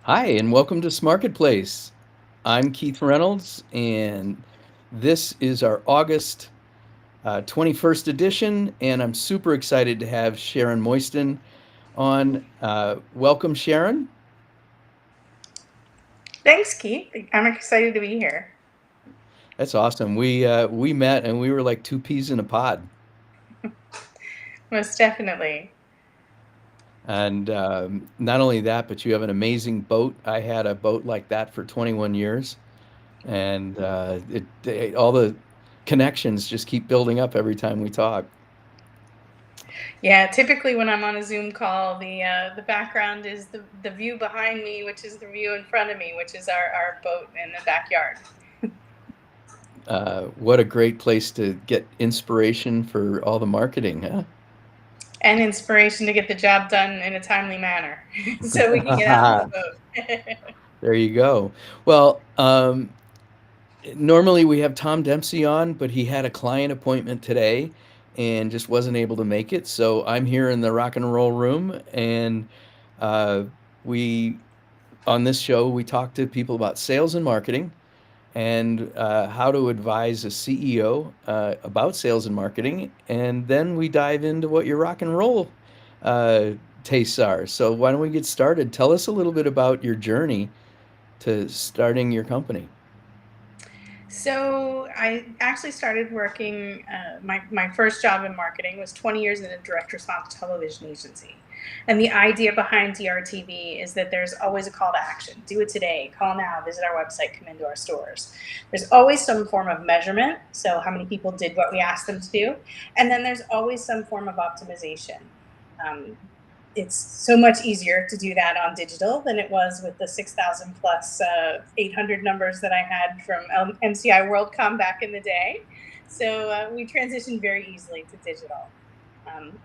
Hi, and welcome to Smarketplace. I'm Keith Reynolds, and this is our August 21st edition, and I'm super excited to have Sharon Moyston on. Welcome, Sharon. Thanks, Keith. I'm excited to be here. That's awesome. We met and we were like two peas in a pod, Most definitely. and not only that, but you have an amazing boat. I had a boat like that for 21 years, and all the connections just keep building up every time we talk. Yeah, typically when I'm on a Zoom call, the background is the view behind me, which is the view in front of me, which is our boat in the backyard. What a great place to get inspiration for all the marketing, huh? And inspiration to get the job done in a timely manner so we can get out on the boat. There you go. Well, normally we have Tom Dempsey on, but he had a client appointment today and just wasn't able to make it. So I'm here in the rock and roll room, and uh, we on this show we talk to people about sales and marketing and how to advise a CEO about sales and marketing. And then we dive into what your rock and roll uh, tastes are. So, why don't we get started? Tell us a little bit about your journey to starting your company. So I actually started working. My first job in marketing was 20 years in a direct response television agency, and the idea behind DRTV is that there's always a call to action. Do it today. Call now. Visit our website. Come into our stores. There's always some form of measurement. So how many people did what we asked them to do, and then there's always some form of optimization. Um, it's so much easier to do that on digital than it was with the 6,000 plus 800 numbers that I had from MCI WorldCom back in the day. So we transitioned very easily to digital.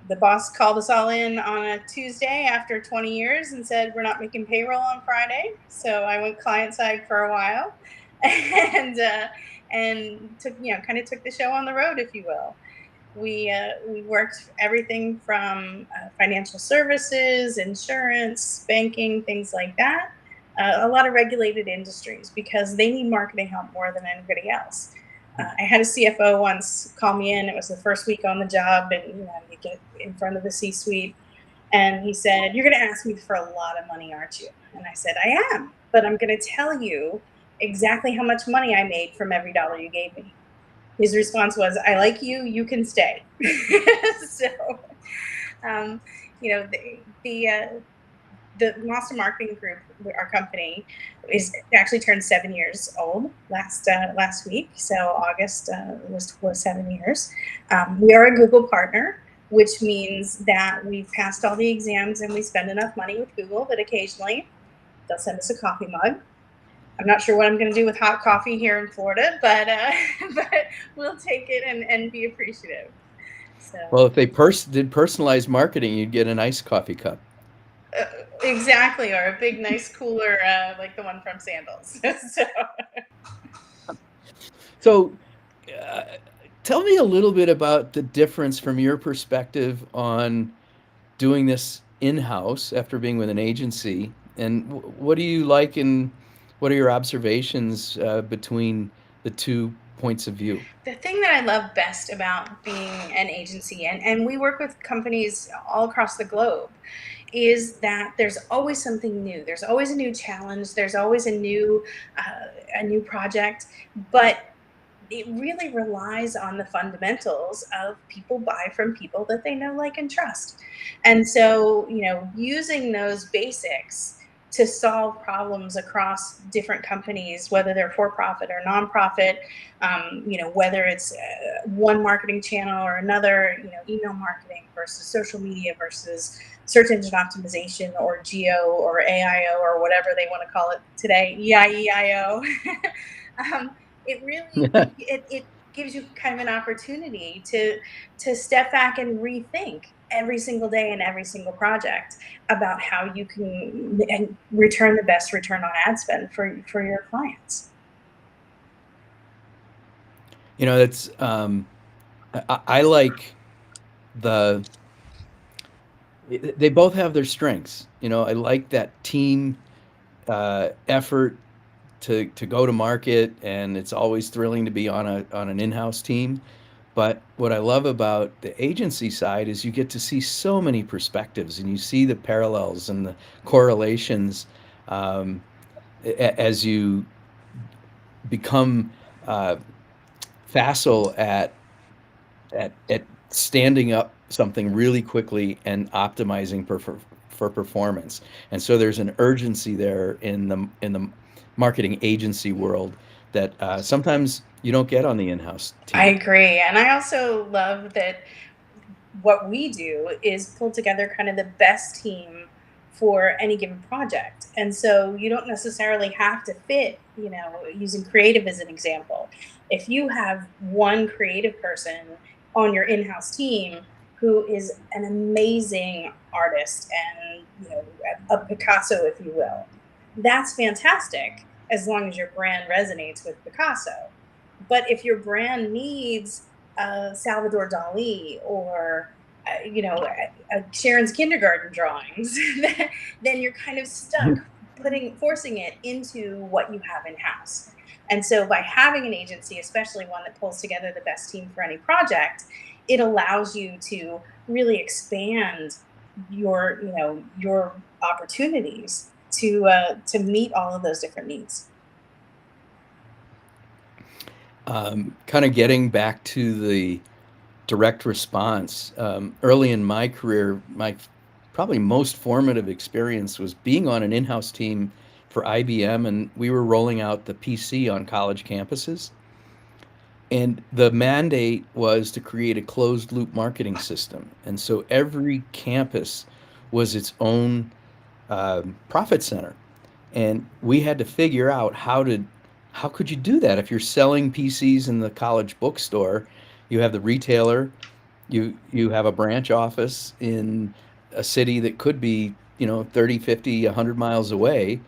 The boss called us all in on a Tuesday after 20 years and said, "We're not making payroll on Friday." So I went client side for a while and took, kind of took the show on the road, if you will. We worked everything from financial services, insurance, banking, things like that. A lot of regulated industries because they need marketing help more than anybody else. I had a CFO once call me in. It was the first week on the job, and you get in front of the C-suite, and he said, "You're going to ask me for a lot of money, aren't you?" And I said, "I am, but I'm going to tell you exactly how much money I made from every dollar you gave me." His response was, "I like you, you can stay." So, um, you know, the Monster Marketing Group, our company, is actually turned 7 years old last week. So August was 7 years. We are a Google partner, which means that we've passed all the exams and we spend enough money with Google that occasionally they'll send us a coffee mug. I'm not sure what I'm going to do with hot coffee here in Florida, but but we'll take it and be appreciative. So Well, if they did personalized marketing, you'd get an iced coffee cup. uh, exactly, or a big nice cooler like the one from Sandals. So So, uh, tell me a little bit about the difference from your perspective on doing this in-house after being with an agency, and what do you like and what are your observations between the two points of view? the thing that I love best about being an agency, and we work with companies all across the globe, is that there's always something new. There's always a new challenge. There's always a new project, but it really relies on the fundamentals of people buy from people that they know, like, and trust. And so, using those basics to solve problems across different companies, whether they're for profit or nonprofit, whether it's one marketing channel or another, email marketing versus social media versus search engine optimization or geo or AIO or whatever they want to call it today, EIEIO. um, it really it gives you kind of an opportunity to step back and rethink every single day and every single project about how you can and return the best return on ad spend for your clients. That's I like the they both have their strengths. I like that team effort to go to market, and it's always thrilling to be on an in-house team. But what I love about the agency side is you get to see so many perspectives, and you see the parallels and the correlations, um, as you become facile at standing up something really quickly and optimizing for performance. And so there's an urgency there in the marketing agency world that sometimes you don't get on the in-house I team. agree. And I also love that what we do is pull together kind of the best team for any given project. And so you don't necessarily have to fit, using creative as an example. If you have one creative person on your in-house team who is an amazing artist and, a Picasso, if you will, that's fantastic as long as your brand resonates with Picasso. But if your brand needs Salvador Dali or Sharon's kindergarten drawings, then you're kind of stuck forcing it into what you have in house. And so by having an agency, especially one that pulls together the best team for any project, it allows you to really expand your opportunities to meet all of those different needs. Kind of getting back to the direct response. Early in my career, my probably most formative experience was being on an in-house team for IBM, and we were rolling out the PC on college campuses. And the mandate was to create a closed loop marketing system. And so every campus was its own profit center. And we had to figure out how could you do that if you're selling PCs in the college bookstore? You have the retailer, you have a branch office in a city that could be, 30, 50, 100 miles away.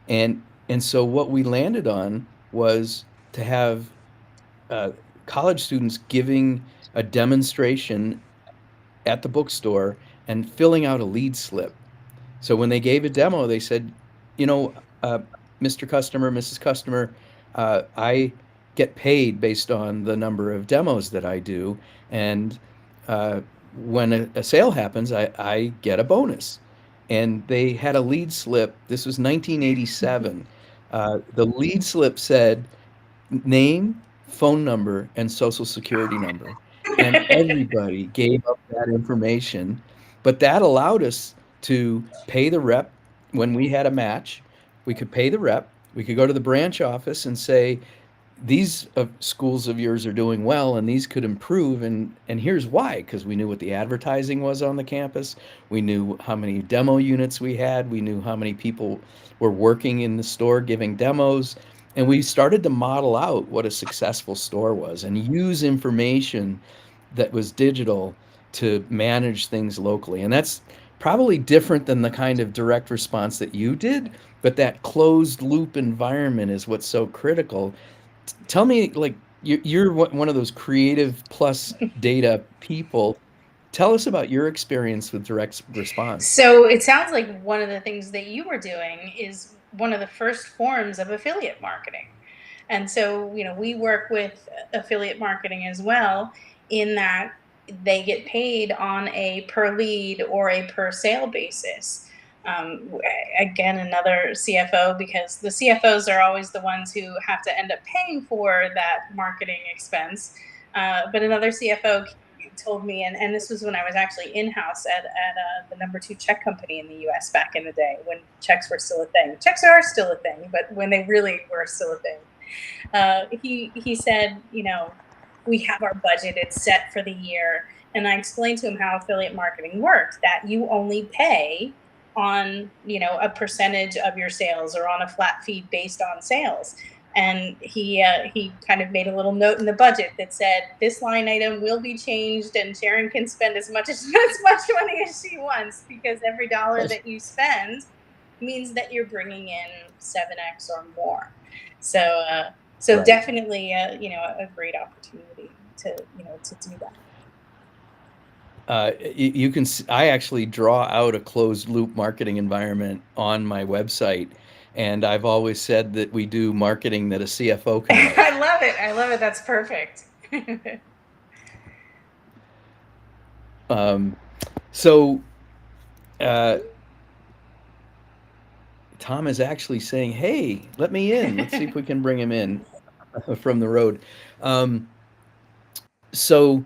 And so what we landed on was to have uh, college students giving a demonstration at the bookstore and filling out a lead slip. So when they gave a demo, they said, you know, uh, Mr. Customer, Mrs. Customer, I get paid based on the number of demos that I do. And when a sale happens, I get a bonus. And they had a lead slip. This was 1987. The lead slip said name, phone number, and social security number. And everybody gave up that information, but that allowed us to pay the rep when we had a match. We could pay the rep. We could go to the branch office and say, these schools of yours are doing well and these could improve, and here's why, because we knew what the advertising was on the campus, we knew how many demo units we had, we knew how many people were working in the store giving demos, and we started to model out what a successful store was and use information that was digital to manage things locally. And that's probably different than the kind of direct response that you did, but that closed loop environment is what's so critical. Tell me, like, you're one of those creative plus data people. Tell us about your experience with direct response. So it sounds like one of the things that you were doing is one of the first forms of affiliate marketing. And so, we work with affiliate marketing as well, in that they get paid on a per lead or a per sale basis. Again, another CFO, because the CFOs are always the ones who have to end up paying for that marketing expense. But another CFO told me, and this was when I was actually in house at the number two check company in the US back in the day when checks were still a thing. Checks are still a thing, but when they really were still a thing. He said, we have our budget, it's set for the year. And I explained to him how affiliate marketing worked, that you only pay on, a percentage of your sales or on a flat fee based on sales. And he kind of made a little note in the budget that said this line item will be changed, and Sharon can spend as much money as she wants, because every dollar that you spend means that you're bringing in 7x or more. So so Right. definitely a great opportunity to do that. You can I actually draw out a closed loop marketing environment on my website, And I've always said that we do marketing that a CFO can write. I love it. I love it. That's perfect. So Tom is actually saying, hey, let me in. Let's see if we can bring him in from the road. So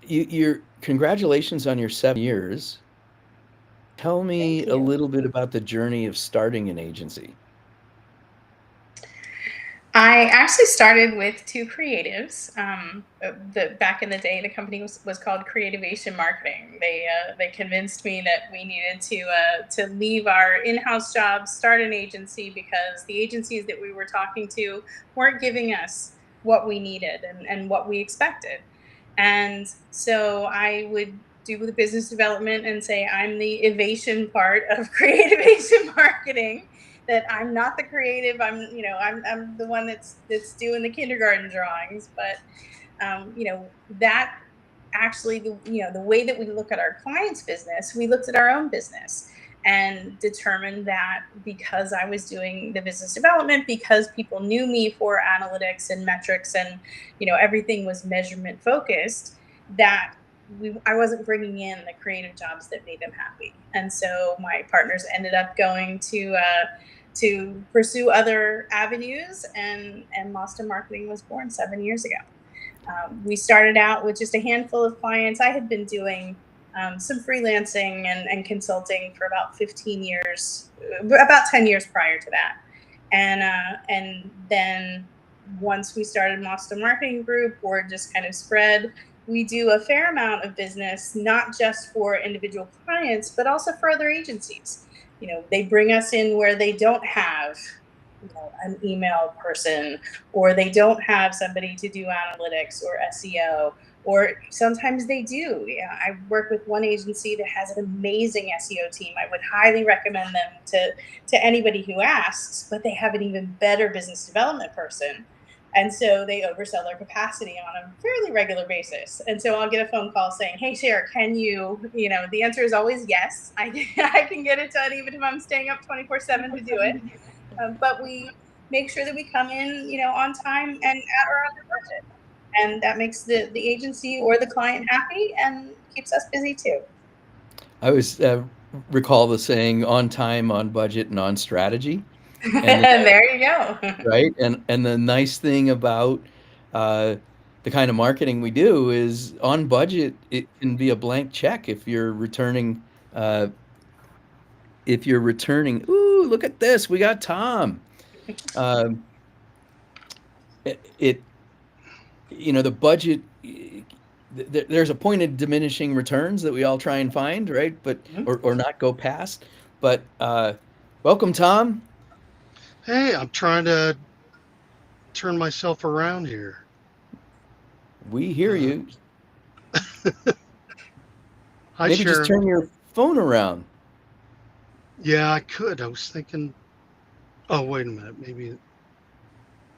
your congratulations on your 7 years. Tell me Thank a you. little bit about the journey of starting an agency. I actually started with two creatives. Back in the day, the company was called Creativation Marketing. They convinced me that we needed to leave our in-house jobs, start an agency, because the agencies that we were talking to weren't giving us what we needed and what we expected. And so I would do the business development and say I'm the evasion part of Creativation Marketing, that I'm not the creative. I'm the one that's doing the kindergarten drawings. But that actually, the way that we look at our clients' business, we looked at our own business and determined that because I was doing the business development, because people knew me for analytics and metrics, and everything was measurement focused, that I wasn't bringing in the creative jobs that made them happy. And so my partners ended up going to pursue other avenues, and Lost in Marketing was born 7 years ago. We started out with just a handful of clients. I had been doing some freelancing and consulting for about 15 years, about 10 years prior to that. And then once we started Lost Marketing Group, word just kind of spread. We do a fair amount of business, not just for individual clients, but also for other agencies. They bring us in where they don't have an email person, or they don't have somebody to do analytics or SEO, or sometimes they do. Yeah, I work with one agency that has an amazing SEO team. I would highly recommend them to anybody who asks, but they have an even better business development person. And so they oversell their capacity on a fairly regular basis. And so I'll get a phone call saying, hey, Cher, the answer is always yes. I can get it done even if I'm staying up 24/7 to do it. But we make sure that we come in, on time and at or under budget, and that makes the agency or the client happy and keeps us busy too. I always recall the saying on time, on budget, and on strategy. And There you go. right? And the nice thing about uh, the kind of marketing we do is on budget, it can be a blank check uh, if you're returning, ooh, look at this, we got Tom. Um, it the budget, there's a point of diminishing returns that we all try and find, right? But Mhm. or not go past. But welcome, Tom. Hey, I'm trying to turn myself around here. We hear Uh, you. Hi, Maybe just Sharon. turn your phone around. Yeah, I could. I was thinking. Oh, wait a minute. Maybe.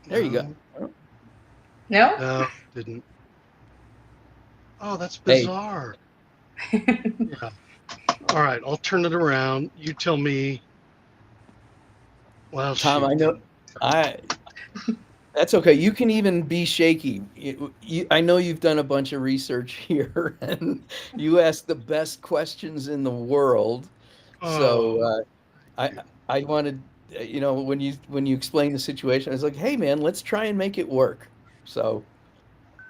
There you go. No, No? no, didn't. Oh, that's Hey, bizarre. Yeah. All right, I'll turn it around. You tell me. Well, Tom, I shoot. know I that's okay. You can even be shaky. I know you've done a bunch of research here, and you ask the best questions in the world. So Oh, I wanted, when you explained the situation, I was like, hey man, let's try and make it work. So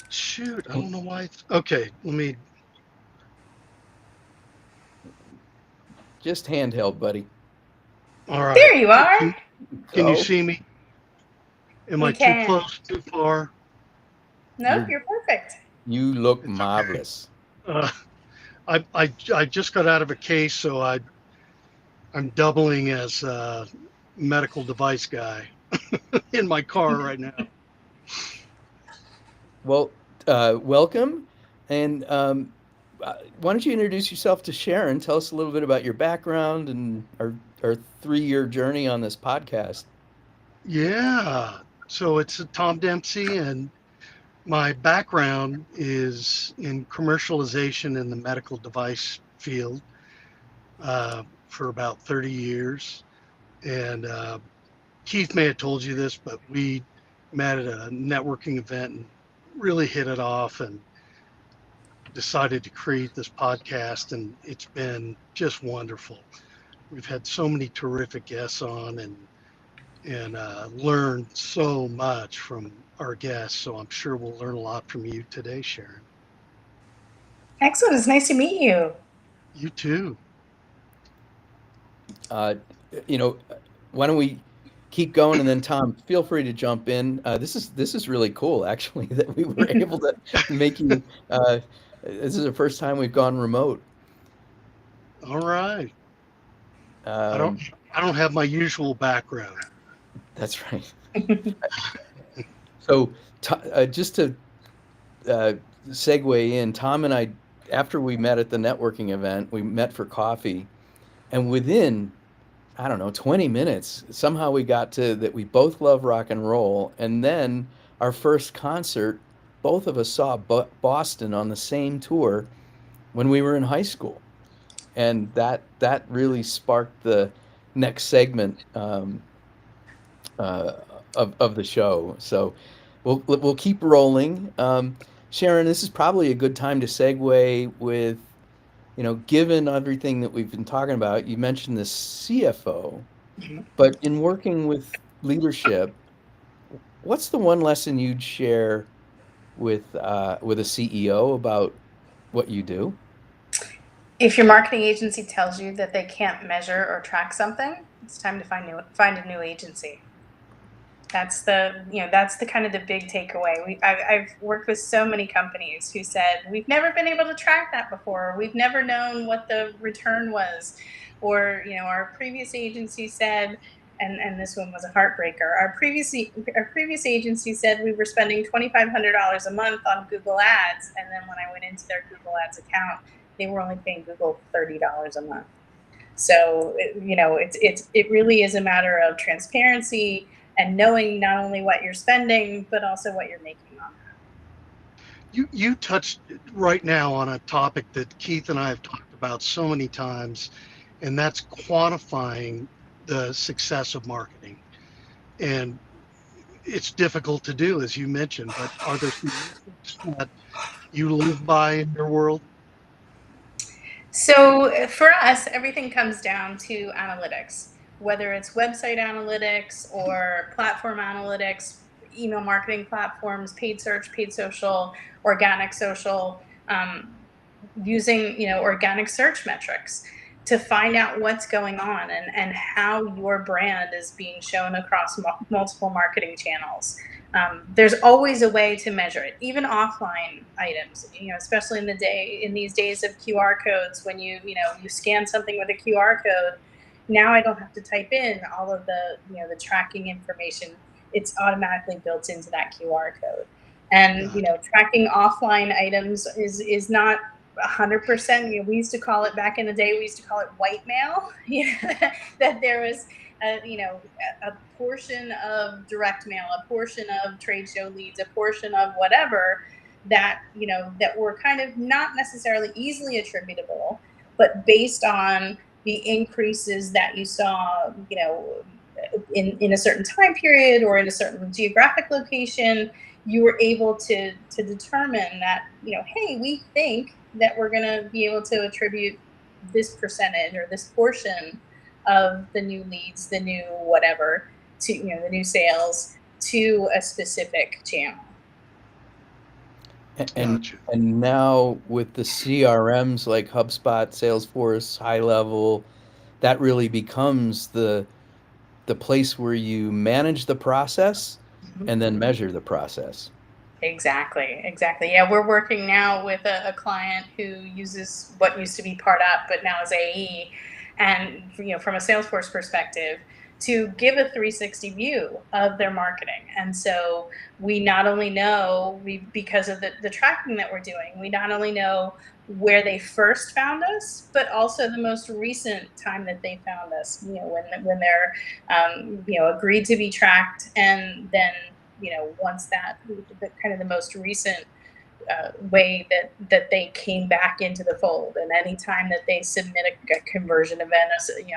shoot. I don't know why. Okay, let me. just handheld, buddy. All right. There you are. Can you So see me? Am I We too can. close? Too far? Nope, you're you're perfect. you look It's okay. marvelous. Uh, I just got out of a case, so I'm doubling as a medical device guy in my car right now. Well, welcome, and why don't you introduce yourself to Sharon? Tell us a little bit about your background and our 3 year journey on this podcast. Yeah. So it's Tom Dempsey, and my background is in commercialization in the medical device field. for about 30 years. And Keith may have told you this, but we met at a networking event and really hit it off and decided to create this podcast. And it's been just wonderful. We've had so many terrific guests on and learned so much from our guests. So I'm sure we'll learn a lot from you today, Sharon. Excellent. It's nice to meet you. You too. You know, why don't we keep going, and then Tom, feel free to jump in. This is really cool, actually, that we were able to make you. This is the first time we've gone remote. All right. I Um, don't have my usual background. that's right. So, just to segue in, Tom and I, after we met at the networking event, we met for coffee, and within, I don't know, 20 minutes, somehow we got to that we both love rock and roll. And then our first concert, both of us saw Boston on the same tour when we were in high school. And that really sparked the next segment uh, of the show. So we'll keep rolling. Sharon, this is probably a good time to segue with, given everything that we've been talking about. You mentioned the CFO, but in working with leadership, what's the one lesson you'd share with a CEO about what you do? If your marketing agency tells you that they can't measure or track something, it's time to find a new agency. That's the kind of the big takeaway. I've worked with so many companies who said, we've never been able to track that before. We've never known what the return was. Or, our previous agency said, and this one was a heartbreaker. Our previous agency said we were spending $2,500 a month on Google Ads. And then when I went into their Google Ads account, they were only paying Google $30 a month. So, it really is a matter of transparency and knowing not only what you're spending, but also what you're making on that. You touched right now on a topic that Keith and I have talked about so many times, and that's quantifying the success of marketing. And it's difficult to do, as you mentioned, but are there some that you live by in your world? So for us, everything comes down to analytics, whether it's website analytics or platform analytics, email marketing platforms, paid search, paid social, organic social, using organic search metrics to find out what's going on and how your brand is being shown across multiple marketing channels. There's always a way to measure it, even offline items, especially in these days of QR codes, when you scan something with a QR code. Now I don't have to type in all of the tracking information. It's automatically built into that QR code. And, tracking offline items is not 100%. We used to call it, back in the day, we used to call it white mail, that there was a portion of direct mail, a portion of trade show leads, a portion of whatever that were kind of not necessarily easily attributable, but based on the increases that you saw, in a certain time period or in a certain geographic location, you were able to determine that, hey, we think that we're going to be able to attribute this percentage or this portion of the new leads, the new whatever, to the new sales to a specific channel. And now with the CRMs like HubSpot, Salesforce, High Level, that really becomes the place where you manage the process and then measure the process. Exactly. Yeah, we're working now with a client who uses what used to be PartUp, but now is AE, and from a Salesforce perspective, to give a 360 view of their marketing. And so we not only know, because of the tracking that we're doing, we not only know where they first found us, but also the most recent time that they found us, when they're agreed to be tracked, and then once that, the kind of the most recent way that they came back into the fold. And anytime that they submit a conversion event,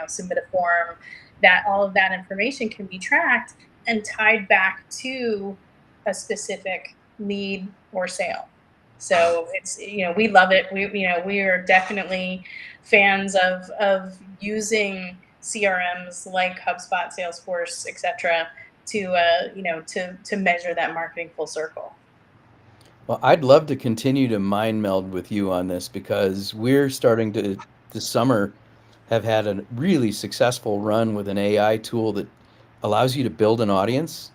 submit a form, that all of that information can be tracked and tied back to a specific lead or sale. So it's, we love it. We are definitely fans of using CRMs like HubSpot, Salesforce, etc., to measure that marketing full circle. Well, I'd love to continue to mind meld with you on this because we're starting to, this summer, have had a really successful run with an AI tool that allows you to build an audience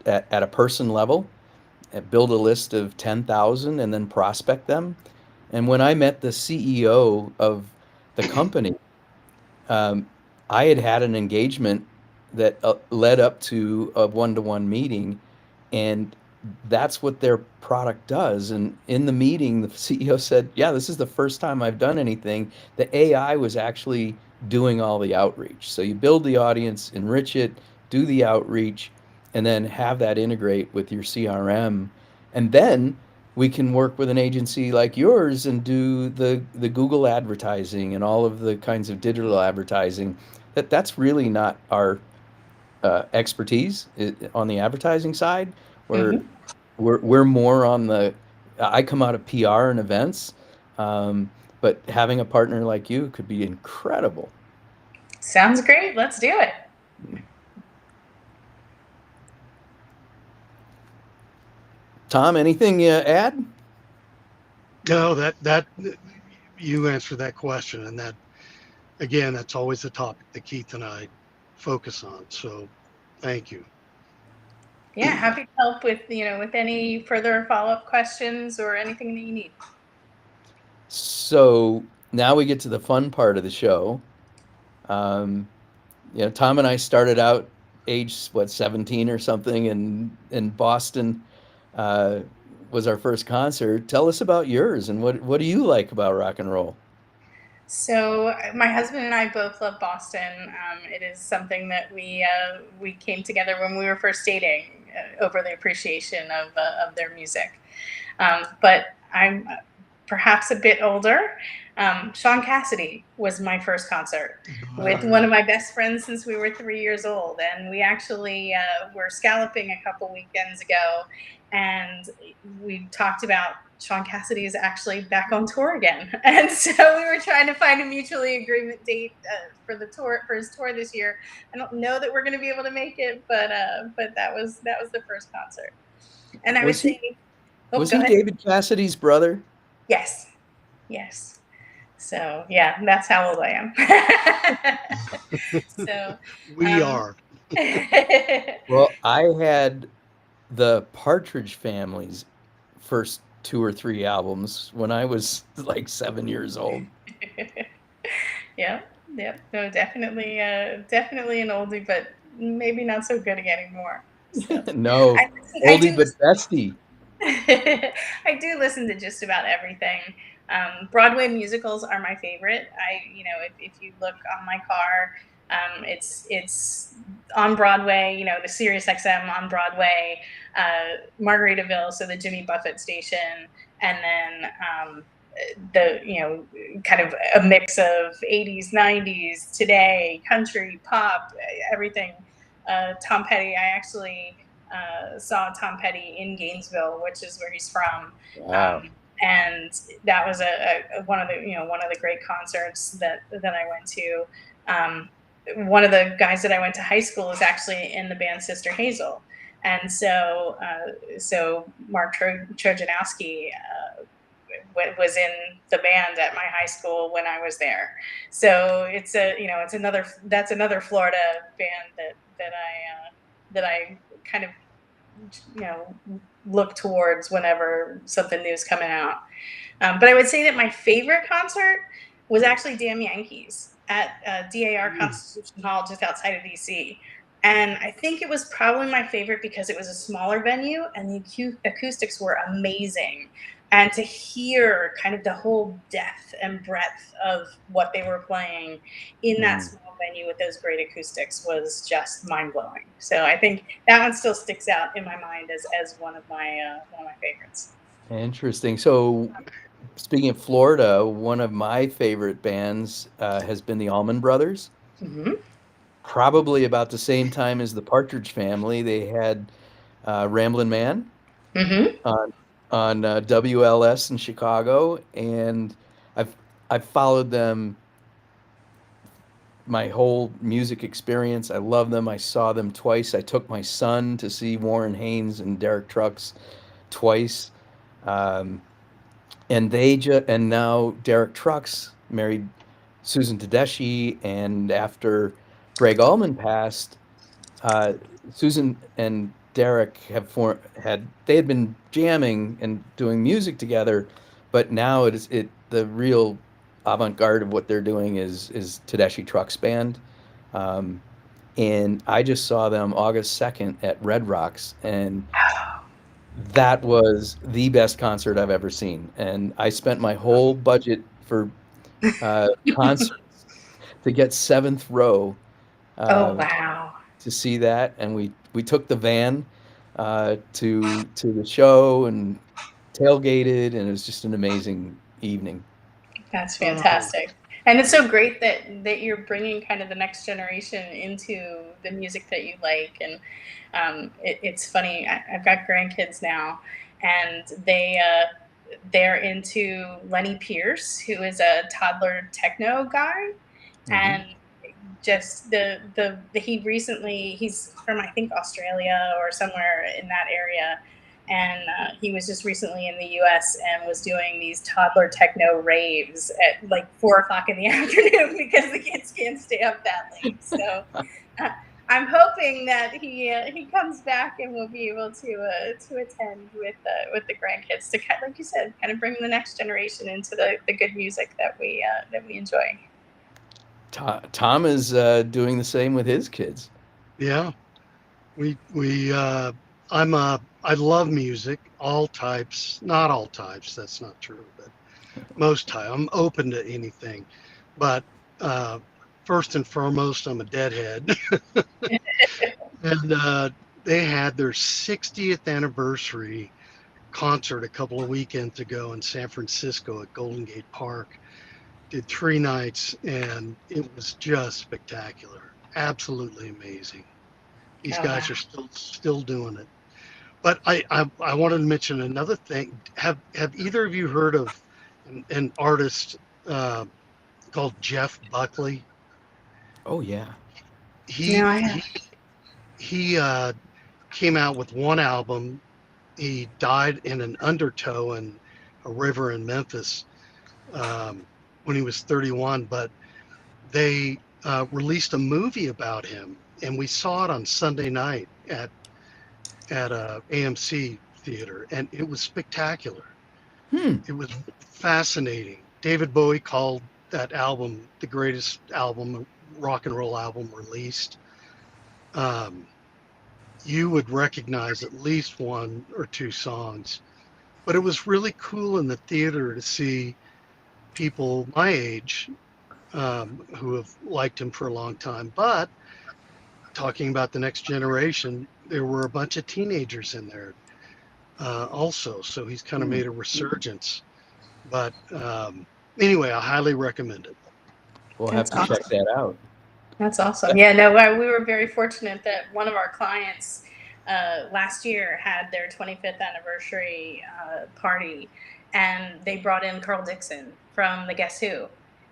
at a person level, build a list of 10,000 and then prospect them. And when I met the CEO of the company, um, I had had an engagement that led up to a one-to-one meeting, and that's what their product does. And in the meeting, the CEO said, "Yeah, this is the first time I've done anything." The AI was actually doing all the outreach. So you build the audience, enrich it, do the outreach, and then have that integrate with your CRM. And then we can work with an agency like yours and do the Google advertising and all of the kinds of digital advertising. That's really not our expertise on the advertising side. We're Mm-hmm. we're more on the. I come out of PR and events, but having a partner like you could be incredible. Sounds great. Let's do it. Tom, anything you add? No, that you answered that question, and that again, that's always the topic that Keith and I focus on. So, thank you. Yeah, happy to help with any further follow-up questions or anything that you need. So now we get to the fun part of the show. Um, Tom and I started out age, what, 17 or something, and in Boston uh, was our first concert. Tell us about yours and what do you like about rock and roll? So my husband and I both love Boston. It is something that we came together when we were first dating over the appreciation of their music. But I'm perhaps a bit older. Sean Cassidy was my first concert with one of my best friends since we were 3 years old. And we actually were scalloping a couple weekends ago, and we talked about Sean Cassidy is actually back on tour again. And so we were trying to find a mutually agreement date for his tour this year. I don't know that we're going to be able to make it, but that was the first concert. And I would Was he say, oh, was go he ahead. David Cassidy's brother? Yes. Yes. So yeah, that's how old I am. So We are. Well, I had the Partridge Family's first two or three albums when I was like 7 years old. yeah, yeah. No, definitely an oldie, but maybe not so good anymore. So No, I oldie do but bestie. I do listen to just about everything. Broadway musicals are my favorite. If you look on my car, it's on Broadway. The Sirius XM on Broadway, Margaritaville, so the Jimmy Buffett station, and then kind of a mix of 80s, 90s, today, country, pop, everything. Tom Petty. I actually saw Tom Petty in Gainesville, which is where he's from. Wow. And that was one of the great concerts that I went to. One of the guys that I went to high school is actually in the band Sister Hazel, and so Mark Trojanowski was in the band at my high school when I was there. So it's another Florida band that I kind of look towards whenever something new is coming out. But I would say that my favorite concert was actually Damn Yankees at DAR Constitution Hall just outside of DC. And I think it was probably my favorite because it was a smaller venue and the acoustics were amazing. And to hear kind of the whole depth and breadth of what they were playing in that small venue with those great acoustics was just mind blowing. So I think that one still sticks out in my mind as one of my favorites. Interesting. So, speaking of Florida, one of my favorite bands has been the Allman Brothers. Hmm. Probably about the same time as the Partridge Family, they had Ramblin' Man Hmm. on WLS in Chicago, and I've I've followed them my whole music experience. I love them. I saw them twice. I took my son to see Warren Haynes and Derek Trucks twice. Um, and now Derek Trucks married Susan Tedeschi, and after Greg Allman passed, uh, Susan and Derek they had been jamming and doing music together, but now the real avant-garde of what they're doing is Tedeschi Trucks Band. Um, and I just saw them August 2nd at Red Rocks, and that was the best concert I've ever seen. And I spent my whole budget for concerts to get seventh row Oh, uh, wow. to see that, and we took the van to the show and tailgated, and it was just an amazing evening. That's Oh, fantastic. And it's so great that you're bringing kind of the next generation into the music that you like. And it's funny. I've got grandkids now, and they're into Lenny Pierce, who is a toddler techno guy, Hmm. and just he recently, he's from, I think, Australia or somewhere in that area, and he was just recently in the US and was doing these toddler techno raves at like 4 o'clock in the afternoon because the kids can't stay up that late. So uh, I'm hoping that he comes back and we'll be able to attend with the grandkids to kind, like you said, kind of bring the next generation into the good music that we enjoy. Tom is doing the same with his kids. yeah. We I love music, all types, not all types, that's not true, but most type. I'm open to anything. But uh, first and foremost, I'm a deadhead. And they had their 60th anniversary concert a couple of weekends ago in San Francisco at Golden Gate Park. Did 3 nights, and it was just spectacular. Absolutely amazing. These Oh guys wow. are still doing it. But I wanted to mention another thing. Have either of you heard of an artist uh, called Jeff Buckley? Oh yeah. He No, I he have. he came out with one album. He died in an undertow in a river in Memphis um, when he was 31. But they released a movie about him, and we saw it on Sunday night at AMC theater, and it was spectacular. Hmm. It was fascinating. David Bowie called that album the greatest album, rock and roll album released. Um, you would recognize at least one or two songs, but it was really cool in the theater to see people my age who have liked him for a long time. But talking about the next generation, there were a bunch of teenagers in there also, so he's kind of Hmm. made a resurgence. But anyway, I highly recommend it. We'll have That's to check awesome. that out. That's awesome. Yeah, no, we were very fortunate that one of our clients last year had their 25th anniversary party, and they brought in Carl Dixon from the Guess Who,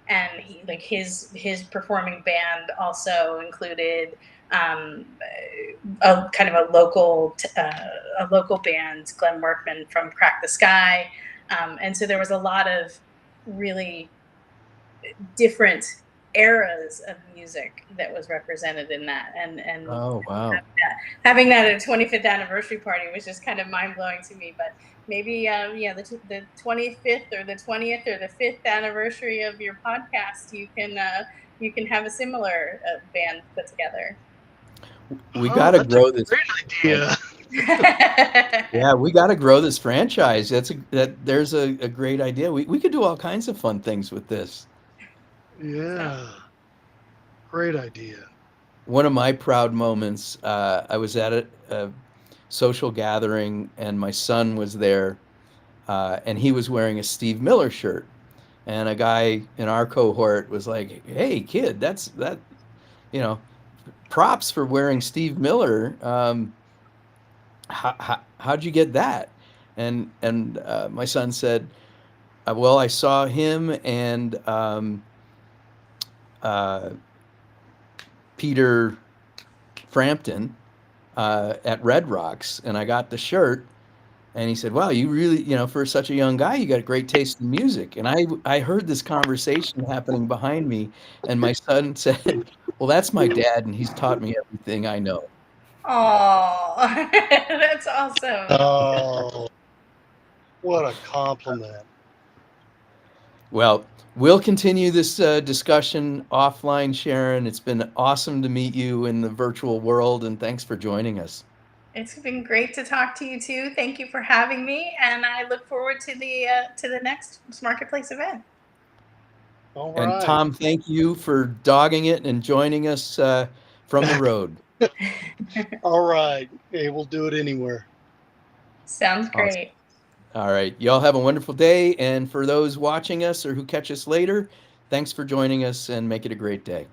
and he, like, his performing band also included a kind of a local band, Glenn Workman from Crack the Sky, and so there was a lot of really different eras of music that was represented in that, and Oh wow. having that at a 25th anniversary party was just kind of mind-blowing to me. But maybe yeah, the 25th or the 20th or the 5th anniversary of your podcast, you can have a similar band put together. We got Oh, to that's a grow this. great idea. Yeah, we got to grow this franchise. There's a great idea. We could do all kinds of fun things with this. So, Yeah, great idea. One of my proud moments, I was at a social gathering and my son was there, and he was wearing a Steve Miller shirt. And a guy in our cohort was like, "Hey, kid, that, you know, props for wearing Steve Miller. How'd you get that?" And my son said, "Well, I saw him and Peter Frampton at Red Rocks, and I got the shirt." And he said, "Wow, you really, for such a young guy, you got great taste in music." And I heard this conversation happening behind me, and my son said, "Well, that's my dad, and he's taught me everything I know." Oh, that's awesome. Oh, what a compliment. Well, we'll continue this discussion offline, Sharon. It's been awesome to meet you in the virtual world, and thanks for joining us. It's been great to talk to you too. Thank you for having me, and I look forward to the next Marketplace event. All And right. Tom, thank you for dogging it and joining us from the road. All right. Hey, we'll do it anywhere. Sounds great. All right. Y'all have a wonderful day. And for those watching us or who catch us later, thanks for joining us and make it a great day.